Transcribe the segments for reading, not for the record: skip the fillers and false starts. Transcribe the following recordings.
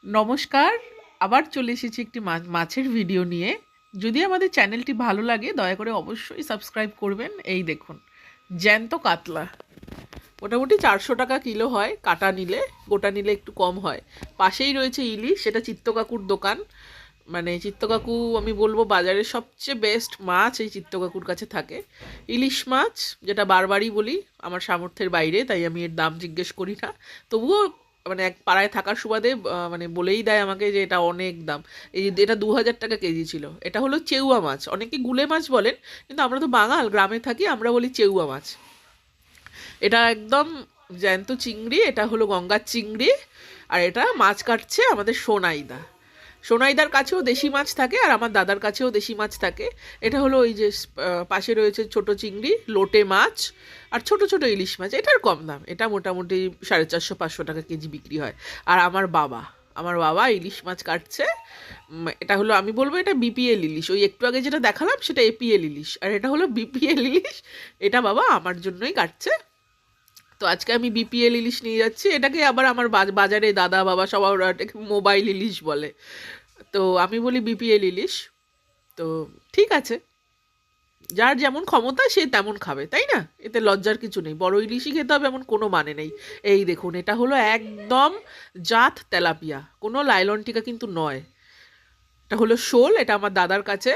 নমস্কার, আবার চলে এসেছি একটি মাছের ভিডিও নিয়ে। যদি আমাদের চ্যানেলটি ভালো লাগে দয়া করে অবশ্যই সাবস্ক্রাইব করবেন। এই দেখুন, জ্যান্ত কাতলা মোটামুটি 400 টাকা কিলো হয়, কাটা নিলে, গোটা নিলে একটু কম হয়। পাশেই রয়েছে ইলিশ, সেটা চিত্তকাকুর দোকান। মানে চিত্তকাকু আমি বলবো বাজারের সবচেয়ে বেস্ট মাছ এই চিত্তকাকুর কাছে থাকে। ইলিশ মাছ, যেটা বারবারই বলি, আমার সামর্থ্যের বাইরে, তাই আমি এর দাম জিজ্ঞেস করি না। তবুও মানে এক পাড়ায় থাকার সুবাদে মানে বলেই দেয় আমাকে যে এটা অনেক দাম। এই যে এটা 2000 টাকা কেজি ছিল। এটা হলো চেউয়া মাছ, অনেকে গুলে মাছ বলেন, কিন্তু আমরা তো বাঙাল, গ্রামে থাকি, আমরা বলি চেউয়া মাছ। এটা একদম জ্যান্ত চিংড়ি, এটা হলো গঙ্গার চিংড়ি। আর এটা মাছ কাটছে আমাদের সোনাইদা। সোনাইদার কাছেও দেশি মাছ থাকে, আর আমার দাদার কাছেও দেশি মাছ থাকে। এটা হলো ওই যে পাশে রয়েছে ছোট চিংড়ি, লোটে মাছ, আর ছোট ছোট ইলিশ মাছ। এটার কম দাম, এটা মোটামুটি 450-500 টাকা কেজি বিক্রি হয়। আর আমার বাবা ইলিশ মাছ কাটছে। এটা হলো, আমি বলবো এটা বিপিএল ইলিশ। ওই একটু আগে যেটা দেখালাম সেটা এপিএল ইলিশ, আর এটা হলো বিপিএল ইলিশ। এটা বাবা আমার জন্যই কাটছে। তো আজকে আমি বিপিএল ইলিশ নিয়ে যাচ্ছি। এটাকে আবার আমার বাজারে দাদা বাবা সবাই ওরা এটাকে মোবাইল ইলিশ বলে। তো আমি বলি বিপিএল ইলিশ। তো ঠিক আছে, যার যেমন ক্ষমতা সে তেমন খাবে, তাই না? এতে লজ্জার কিছু নেই। বড় ইলিশই খেতে হবে এমন কোনো মানে নেই। এই দেখুন, এটা হলো একদম জাত তেলাপিয়া, কোনো লাইলন টিকা কিন্তু নয়। এটা হলো শোল, এটা আমার দাদার কাছে।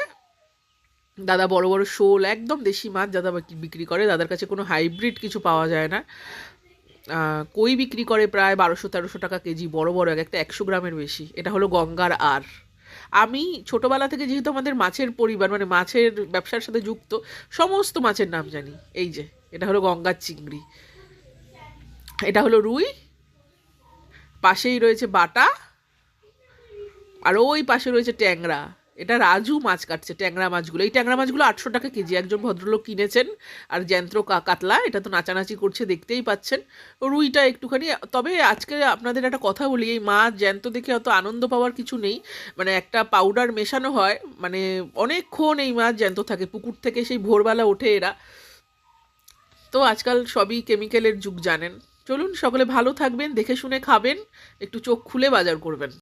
দাদা বড় বড় শোল, একদম দেশি মাছ দাদা বিক্রি করে। দাদার কাছে কোনো হাইব্রিড কিছু পাওয়া যায় না। কই বিক্রি করে প্রায় 1200-1300 টাকা কেজি, বড় বড় এক একটা 100 গ্রামের বেশি। এটা হলো গঙ্গার আর। আমি ছোটোবেলা থেকে যেহেতু আমাদের মাছের পরিবার, মানে মাছের ব্যবসার সাথে যুক্ত, সমস্ত মাছের নাম জানি। এই যে এটা হলো গঙ্গার চিংড়ি, এটা হলো রুই, পাশেই রয়েছে বাটা, আর ওই পাশে রয়েছে ট্যাংরা। এটা রাজু মাছ কাটছে ট্যাংরা মাছগুলো। এই ট্যাংরা মাছগুলো 800 টাকা কেজি, একজন ভদ্রলোক কিনেছেন। আর জ্যান্ত কাতলা, এটা তো নাচানাচি করছে, দেখতেই পাচ্ছেন। রুইটা একটুখানি। তবে আজকে আপনাদের একটা কথা বলি, এই মাছ জ্যান্ত দেখে অত আনন্দ পাওয়ার কিছু নেই। মানে একটা পাউডার মেশানো হয়, মানে অনেকক্ষণ এই মাছ জ্যান্ত থাকে, পুকুর থেকে সেই ভোরবেলা ওঠে এরা। তো আজকাল সবই কেমিক্যালের যুগ, জানেন। চলুন সকলে ভালো থাকবেন, দেখে শুনে খাবেন, একটু চোখ খুলে বাজার করবেন।